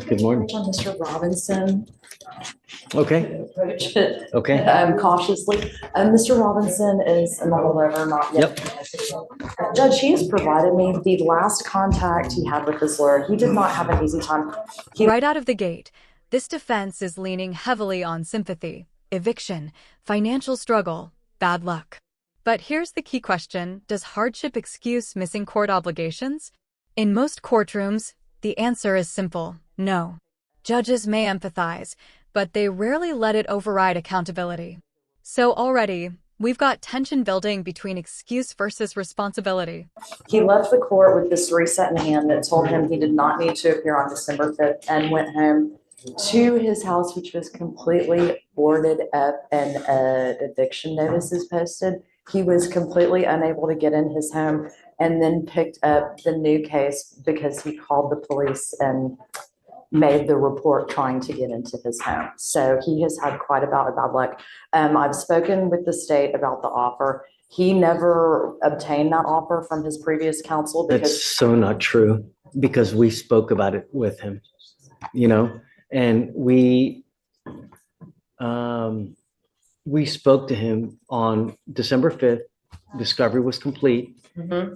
Good morning. Mr. Robinson, Okay, approach it okay. cautiously. Mr. Robinson is a normal lever, not yet. Judge, he has provided me the last contact he had with this lawyer. He did not have an easy time. Right out of the gate, this defense is leaning heavily on sympathy, eviction, financial struggle, bad luck. But here's the key question: does hardship excuse missing court obligations? In most courtrooms, the answer is simple: no. Judges may empathize, but they rarely let it override accountability. So already, we've got tension building between excuse versus responsibility. He left the court with this reset in hand that told him he did not need to appear on December 5th and went home to his house, which was completely boarded up and eviction notices posted. He was completely unable to get in his home and then picked up the new case because he called the police and made the report trying to get into his home. So he has had quite a bout of bad luck. I've spoken with the state about the offer. He never obtained that offer from his previous counsel That's because so not true because we spoke about it with him, and we spoke to him on December 5th. Discovery was complete,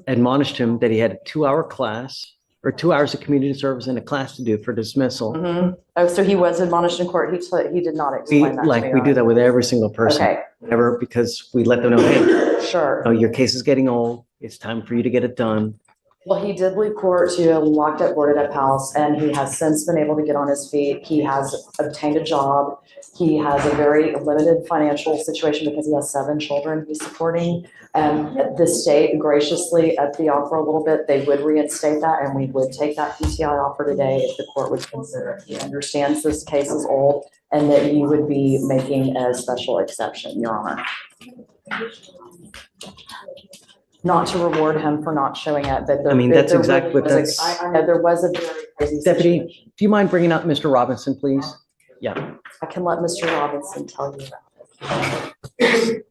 admonished him that he had a 2-hour class or 2 hours of community service and a class to do for dismissal. Oh, so he was admonished in court. He did not explain that to me. We do that with every single person. Okay. Never, because we let them know, hey, Sure. your case is getting old. It's time for you to get it done. Well, he did leave court to a locked up, boarded up house, and he has since been able to get on his feet. He has obtained a job. He has a very limited financial situation because he has 7 children he's supporting. The state graciously upped the offer a little bit. They would reinstate that, and we would take that PTI offer today if the court would consider it. He understands this case is old and that you would be making a special exception, Your Honor. Not to reward him for not showing up, but That's exactly what that's. I know there was a very crazy Deputy, situation. do you mind bringing up Mr. Robinson, please? Yeah. I can let Mr. Robinson tell you about it.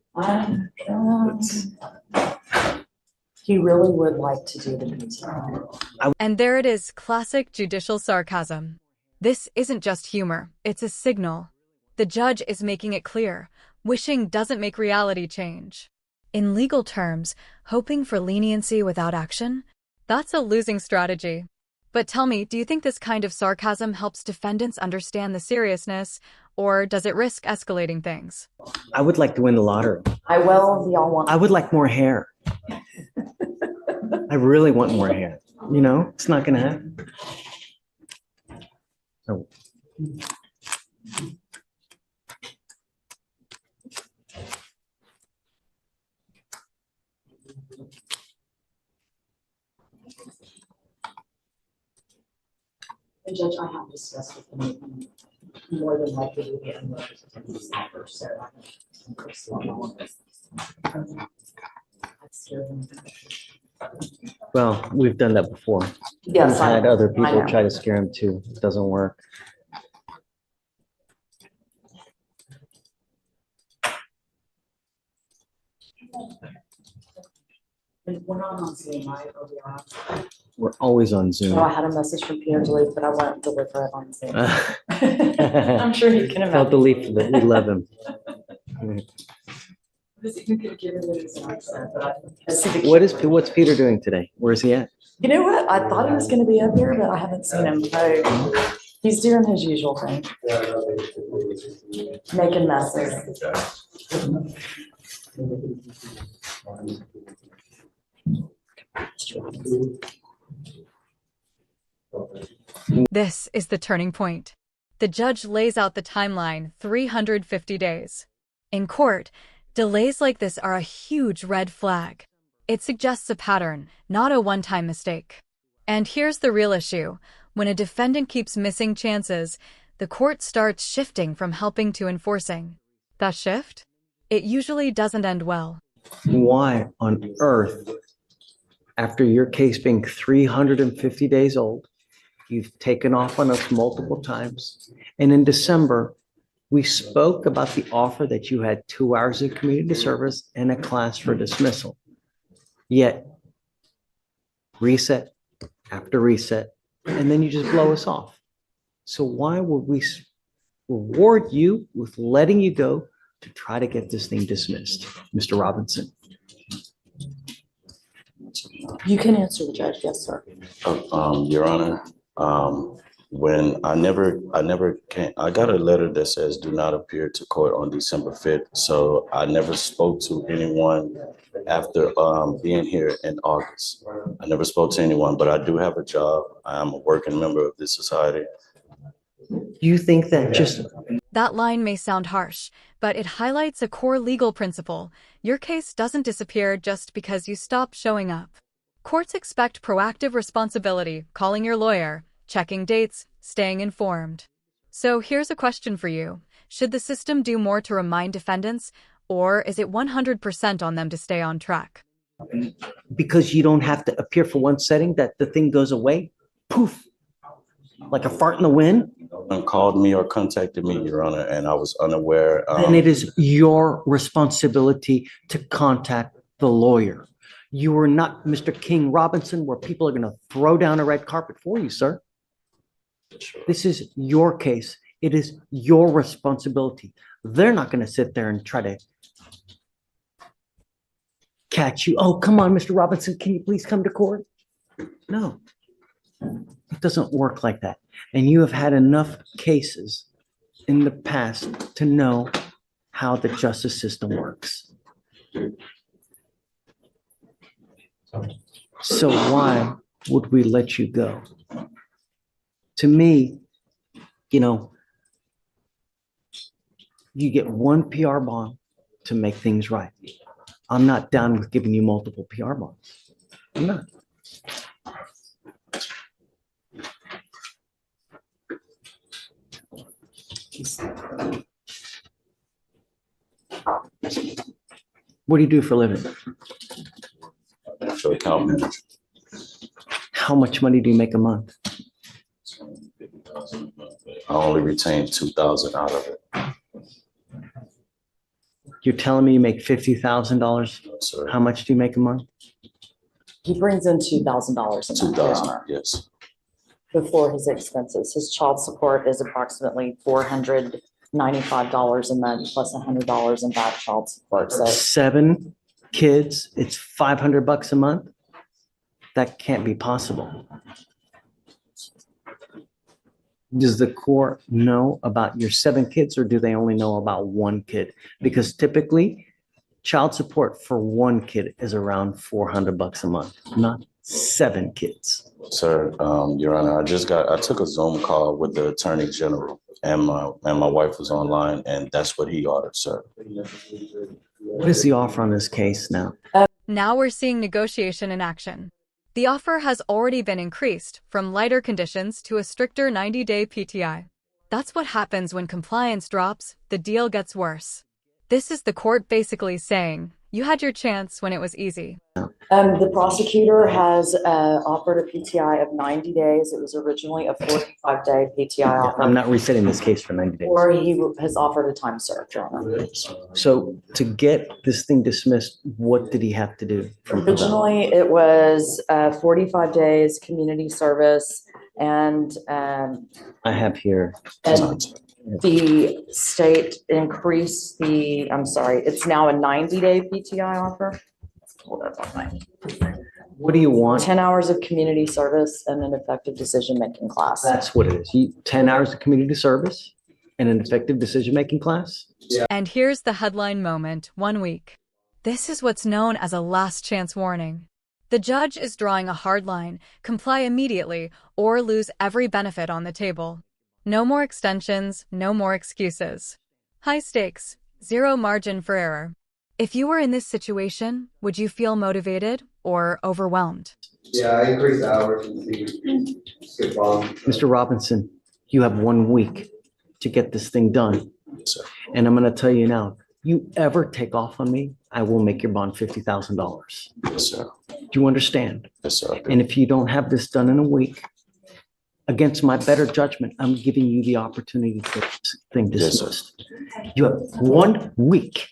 He really would like to do the PTI. And there it is, classic judicial sarcasm. This isn't just humor, it's a signal. The judge is making it clear: wishing doesn't make reality change. In legal terms, hoping for leniency without action? That's a losing strategy. But tell me, do you think this kind of sarcasm helps defendants understand the seriousness, or does it risk escalating things? I would like to win the lottery. I will, y'all want. I would like more hair. I really want more hair. It's not going to happen. So. And Judge, I have discussed with him more than likely to get more this offer, so Well, we've done that before. Yes, We've had other people know. try to scare him too. It doesn't work. And we're not on Zoom, right? Or we are? We're always on Zoom. Oh, I had a message from Peter Delete, but I won't deliver it on Zoom. I'm sure he can Tell imagine. Delete that we love him. What's Peter doing today? Where's he at? You know what? I thought he was going to be up here, but I haven't seen him. He's doing his usual thing, making messes. This is the turning point. The judge lays out the timeline: 350 days. In court, delays like this are a huge red flag. It suggests a pattern, not a one-time mistake. And here's the real issue: when a defendant keeps missing chances, the court starts shifting from helping to enforcing. That shift? It usually doesn't end well. Why on earth, after your case being 350 days old, you've taken off on us multiple times, and in December, we spoke about the offer that you had 2 hours of community service and a class for dismissal. Yet, reset after reset, and then you just blow us off. So why would we reward you with letting you go to try to get this thing dismissed, Mr. Robinson? You can answer the judge, yes, sir. Your Honor, when I never came, I got a letter that says do not appear to court on December 5th. So I never spoke to anyone after being here in August. I never spoke to anyone, but I do have a job. I am a working member of this society. You think that just That line may sound harsh, but it highlights a core legal principle. Your case doesn't disappear just because you stop showing up. Courts expect proactive responsibility, calling your lawyer, checking dates, staying informed. So here's a question for you. Should the system do more to remind defendants, or is it 100% on them to stay on track? because you don't have to appear for one setting that the thing goes away? Poof, like a fart in the wind? No one called me or contacted me, Your Honor, and I was unaware. Then it is your responsibility to contact the lawyer. You are not Mr. King Robinson, where people are going to throw down a red carpet for you, sir. This is your case. It is your responsibility. They're not going to sit there and try to catch you. Oh, come on, Mr. Robinson, can you please come to court? No, it doesn't work like that. And you have had enough cases in the past to know how the justice system works. So why would we let you go? To me, you get one PR bond to make things right. I'm not down with giving you multiple PR bonds. I'm not. What do you do for a living? Financial account manager. How much money do you make a month? I only retained 2,000 out of it. You're telling me you make $50,000? Sir, How much do you make a month? He brings in $2,000 a month, Your 2,000, Honor, yes. before his expenses. His child support is approximately $495 a month plus $100 in back child support. So 7 kids, it's $500 a month? That can't be possible. Does the court know about your 7 kids, or do they only know about 1 kid? Because typically, child support for 1 kid is around $400 a month, not 7 kids. Sir, Your Honor, I took a Zoom call with the Attorney General, and my wife was online, and that's what he ordered, sir. What is the offer on this case now? Now we're seeing negotiation in action. The offer has already been increased from lighter conditions to a stricter 90-day PTI. That's what happens when compliance drops, the deal gets worse. This is the court basically saying, you had your chance when it was easy. the prosecutor has offered a PTI of 90 days. It was originally a 45-day PTI offer. I'm not resetting this case for 90 days. Or he has offered a time served, Your Honor. So to get this thing dismissed, what did he have to do? Originally, it was 45 days community service, and I have here, the state increased it's now a 90-day PTI offer. Hold up on my what do you want? 10 hours of community service and an effective decision-making class. That's what it is. 10 hours of community service and an effective decision-making class? And here's the headline moment, 1 week. This is what's known as a last chance warning. The judge is drawing a hard line, comply immediately or lose every benefit on the table. No more extensions, no more excuses. High stakes, zero margin for error. If you were in this situation, would you feel motivated or overwhelmed? Yeah, I increased hours and skip on. Mr. Robinson, you have 1 week to get this thing done. Sir. And I'm going to tell you now, you ever take off on me, I will make your bond $50,000. Yes, sir. Do you understand? Yes, sir. And if you don't have this done in a week, against my better judgment, I'm giving you the opportunity to get this thing Yes, sir. dismissed. You have 1 week.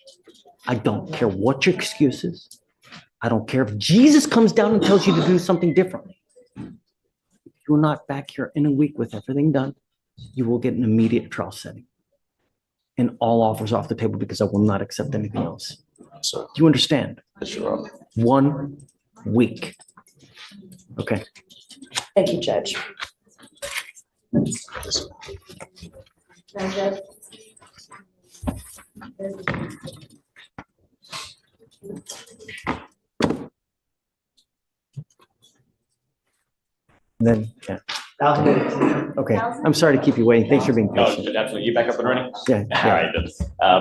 I don't care what your excuse is. I don't care if Jesus comes down and tells you to do something differently. If you're not back here in a week with everything done, you will get an immediate trial setting. And all offers off the table because I will not accept anything else. So, Do you understand? yes, Your Honor. 1 week. Okay. Thank you, Judge. Then, yeah. Okay. I'm sorry to keep you waiting. Thanks for being No, patient. absolutely. You back up and running? Yeah. All yeah. right, then.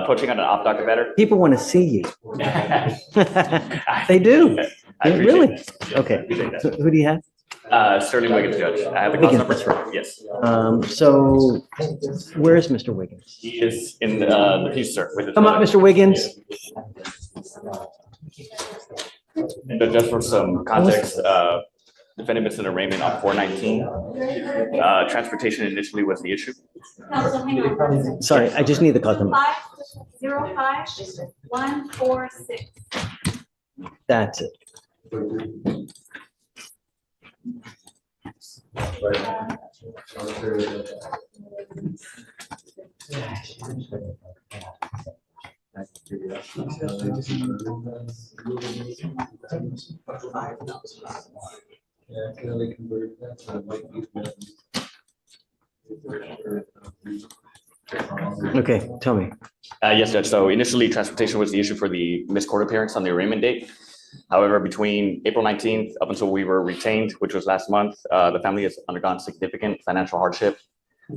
Poaching on an off docket matter? People want to see you. They do. I appreciate Really? that. Okay. Appreciate that. So who do you have? Sterling Wiggins, Judge. I have the cause Wiggins, number. that's right. Yes. So where is Mr. Wiggins? He is in the pew, sir. with the Come on, Mr. Wiggins. And just for some context, defendant missed an arraignment on 4/19. Transportation initially was the issue. Council, hang on. Sorry, I just need the cause number. 505-146. That's it. Okay, tell me. Yes, Judge. So initially, transportation was the issue for the missed court appearance on the arraignment date. However, between April 19th up until we were retained, which was last month, the family has undergone significant financial hardship.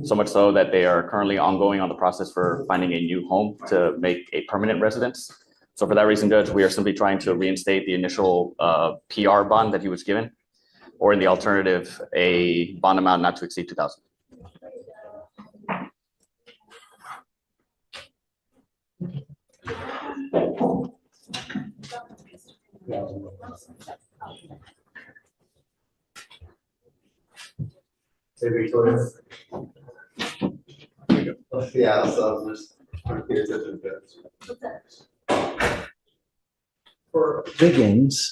So much so that they are currently ongoing on the process for finding a new home to make a permanent residence. So for that reason, Judge, we are simply trying to reinstate the initial PR bond that he was given, or in the alternative, a bond amount not to exceed 2,000. Hey, Victoria. Yeah, so I'm just trying to pay attention to that. For Wiggins,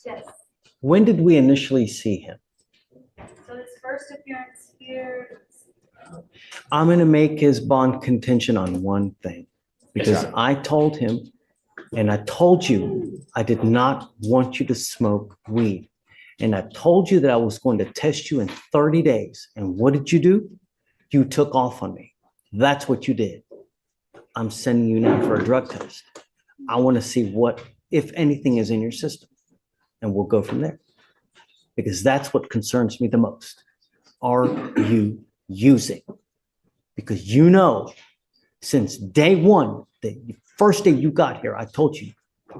Yes. when did we initially see him? So his first appearance here. I'm gonna make his bond contingent on one thing. Yes, Because Your Honor. I told him, and I told you, I did not want you to smoke weed. And I told you that I was going to test you in 30 days. And what did you do? You took off on me. That's what you did. I'm sending you now for a drug test. I want to see what, if anything, is in your system. And we'll go from there. Because that's what concerns me the most. Are you using? Because you know, since day one, the first day you got here, I told you,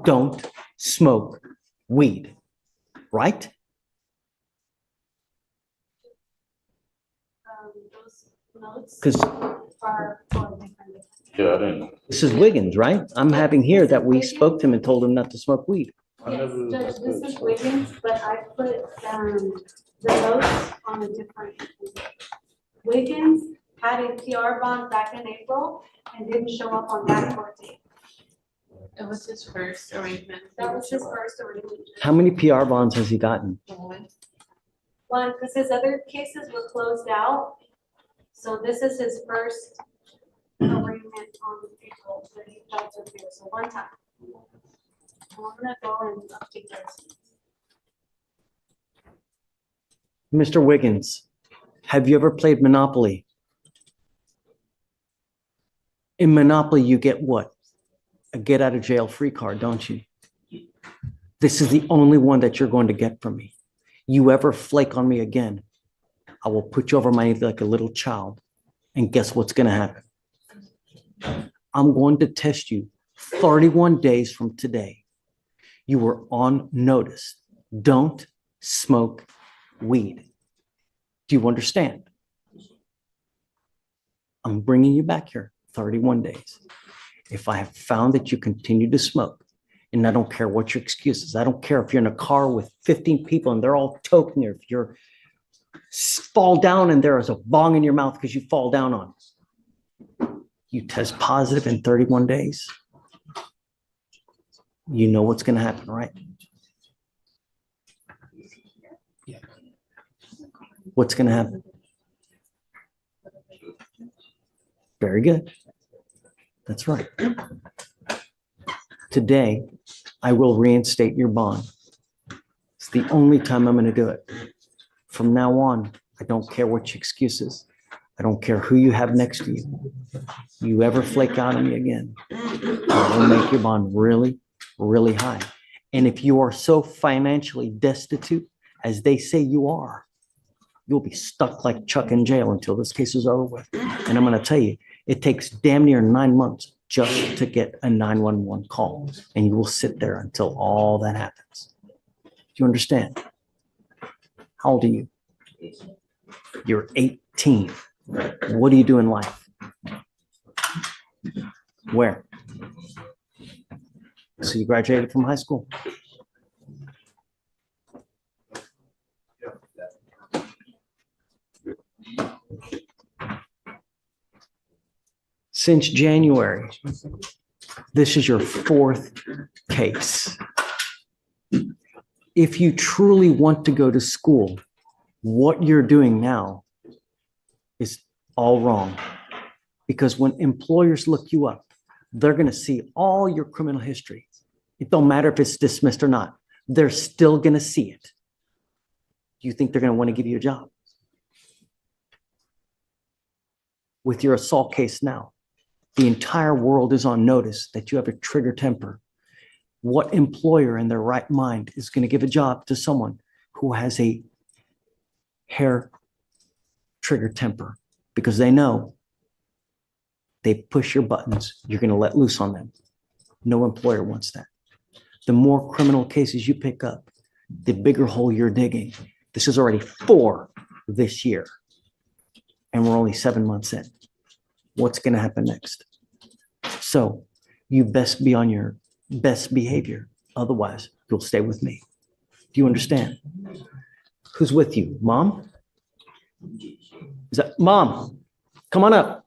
don't smoke weed, right? Those notes 'Cause- are for different. Yeah, I didn't. This is Wiggins, right? I'm having here that we spoke to him and told him not to smoke weed. Yes, Judge, this is Wiggins, but I put the notes on a different. Wiggins had a PR bond back in April and didn't show up on that court date. It was his first arrangement. That was his first arraignment. How many PR bonds has he gotten? One, because his other cases were closed out. So this is his first arraignment on April that he tried to appear, so one time. And I'm gonna go and update those. Mr. Wiggins, have you ever played Monopoly? In Monopoly, you get what? A get out of jail free card, don't you? This is the only one that you're going to get from me. You ever flake on me again, I will put you over my head like a little child. And guess what's going to happen? I'm going to test you 31 days from today. You were on notice. Don't smoke weed. Do you understand? I'm bringing you back here 31 days. If I have found that you continue to smoke, and I don't care what your excuse is, I don't care if you're in a car with 15 people and they're all toking you, if you're fall down and there is a bong in your mouth because you fall down on it. You test positive in 31 days. You know what's going to happen, right? What's going to happen? Very good. That's right. Today, I will reinstate your bond. It's the only time I'm going to do it. From now on, I don't care what your excuses. I don't care who you have next to you. You ever flake out on me again, I will make your bond really, really high. And if you are so financially destitute as they say you are, you'll be stuck like Chuck in jail until this case is over with. And I'm going to tell you, it takes damn near 9 months just to get a 911 call. And you will sit there until all that happens. Do you understand? How old are you? You're 18. What do you do in life? Where? So you graduated from high school? Since January, this is your 4th case. If you truly want to go to school, what you're doing now is all wrong. Because when employers look you up, they're going to see all your criminal history. It don't matter if it's dismissed or not. They're still going to see it. Do you think they're going to want to give you a job? With your assault case now, the entire world is on notice that you have a trigger temper. What employer in their right mind is going to give a job to someone who has a hair trigger temper? Because they know they push your buttons, you're going to let loose on them. No employer wants that. The more criminal cases you pick up, the bigger hole you're digging. This is already 4 this year, and we're only 7 months in. What's going to happen next? So you best be on your best behavior. Otherwise, you'll stay with me. Do you understand? Who's with you? Mom? Is that Mom? Come on up.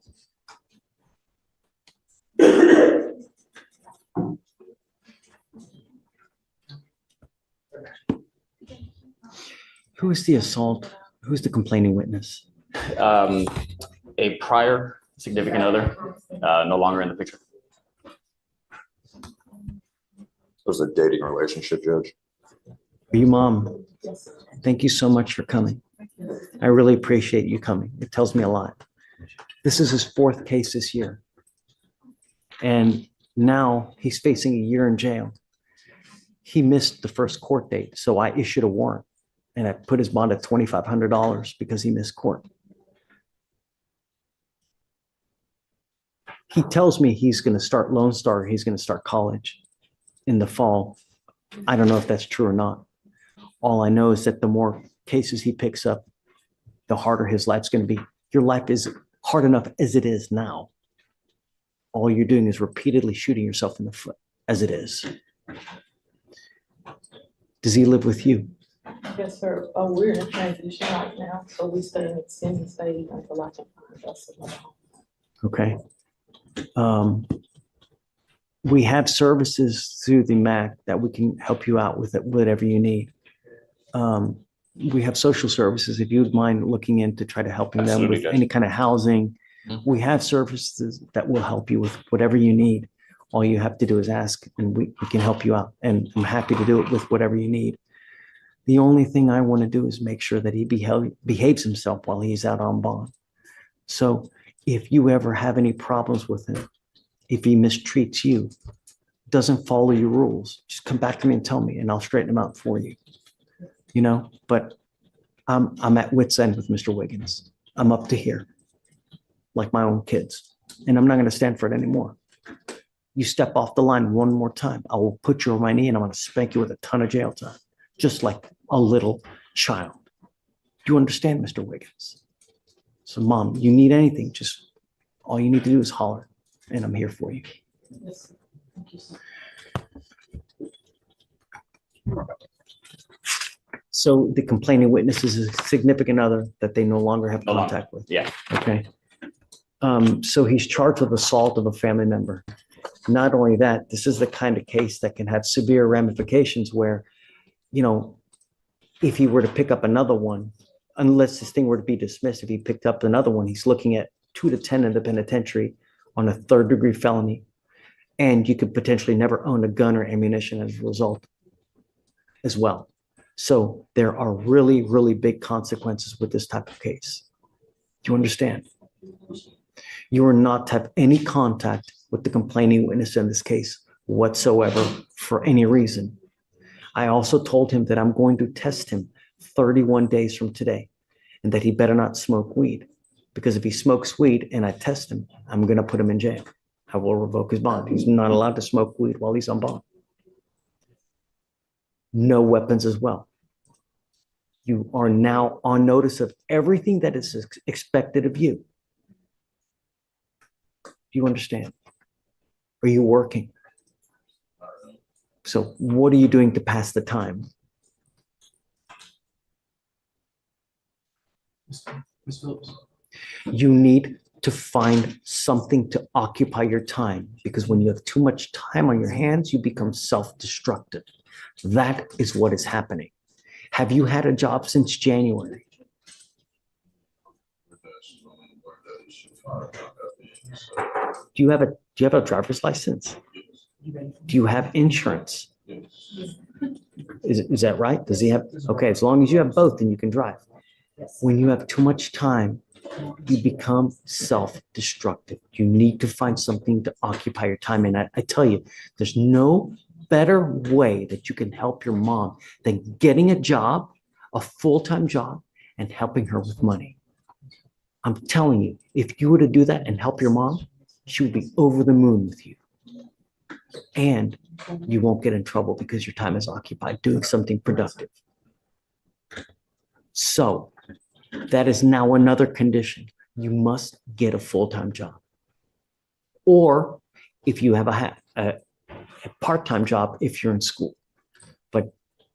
Who is the assault? Who's the complaining witness? A prior significant other, no longer in the picture. It was a dating relationship, Judge. Are you Mom? Thank you so much for coming. I really appreciate you coming. It tells me a lot. This is his 4th case this year. And now he's facing a year in jail. He missed the first court date, so I issued a warrant and I put his bond at $2,500 because he missed court. He tells me he's going to start Lone Star, he's going to start college in the fall. I don't know if that's true or not. All I know is that the more cases he picks up, the harder his life's going to be. Your life is hard enough as it is now. All you're doing is repeatedly shooting yourself in the foot as it is. Does he live with you? Yes, sir. We're in a transition right now, so we stay in extended stay until I can find us another home. Okay. We have services through the MAC that we can help you out with it, whatever you need. We have social services, if you'd mind looking into try to helping them Absolutely, with Judge. any kind of housing. We have services that will help you with whatever you need. All you have to do is ask and we can help you out. And I'm happy to do it with whatever you need. The only thing I want to do is make sure that he behaves himself while he's out on bond. So if you ever have any problems with him, if he mistreats you, doesn't follow your rules, just come back to me and tell me and I'll straighten him out for you. You know, but I'm at wit's end with Mr. Wiggins. I'm up to here, like my own kids, and I'm not going to stand for it anymore. You step off the line one more time, I will put you on my knee and I'm going to spank you with a ton of jail time, just like a little child. Do you understand, Mr. Wiggins? So, Mom, you need anything, just all you need to do is holler, and I'm here for you. Yes, sir. Thank you, sir. So the complaining witness is a significant other that they no longer have No longer. contact with. Yeah. Okay. So he's charged with assault of a family member. Not only that, this is the kind of case that can have severe ramifications where, you know, if he were to pick up another one, unless this thing were to be dismissed, if he picked up another one, he's looking at 2 to 10 in the penitentiary on a 3rd-degree felony. And you could potentially never own a gun or ammunition as a result as well. So there are really, really big consequences with this type of case. Do you understand? You are not to have any contact with the complaining witness in this case whatsoever for any reason. I also told him that I'm going to test him 31 days from today and that he better not smoke weed, because if he smokes weed and I test him, I'm going to put him in jail. I will revoke his bond. He's not allowed to smoke weed while he's on bond. No weapons as well. You are now on notice of everything that is expected of you. Do you understand? Are you working? So what are you doing to pass the time? Ms. Phillips. You need to find something to occupy your time, because when you have too much time on your hands, you become self-destructive. That is what is happening. Have you had a job since January? Do you have a driver's license? Do you have insurance? Is that right? Does he have? Okay, as long as you have both, then you can drive. When you have too much time, you become self-destructive. You need to find something to occupy your time. And I tell you, there's no better way that you can help your mom than getting a job, a full-time job, and helping her with money. I'm telling you, if you were to do that and help your mom, she would be over the moon with you. And you won't get in trouble because your time is occupied doing something productive. So that is now another condition. You must get a full-time job. Or if you have a part-time job, if you're in school. But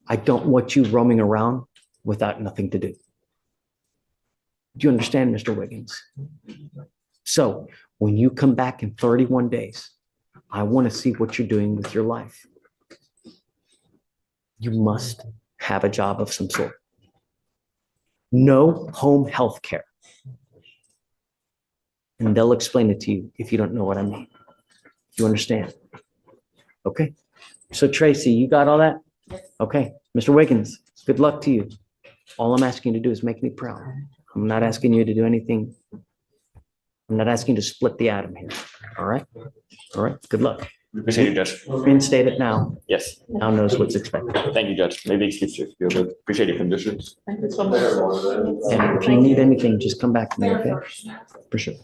I don't want you roaming around without nothing to do. Do you understand, Mr. Wiggins? So when you come back in 31 days, I want to see what you're doing with your life. You must have a job of some sort. No home health care. And they'll explain it to you if you don't know what I mean. You understand? Okay. So Tracy, you got all that? Okay. Mr. Wiggins, good luck to you. All I'm asking you to do is make me proud. I'm not asking you to do anything. I'm not asking you to split the atom here. All right? All right. Good luck. Appreciate you, Judge. Reinstate it now. Yes. Now knows what's expected. Thank you, Judge. Maybe excuse you if you would. Appreciate your conditions. Thank you so much. And if you need anything, just come back to me, okay? For sure.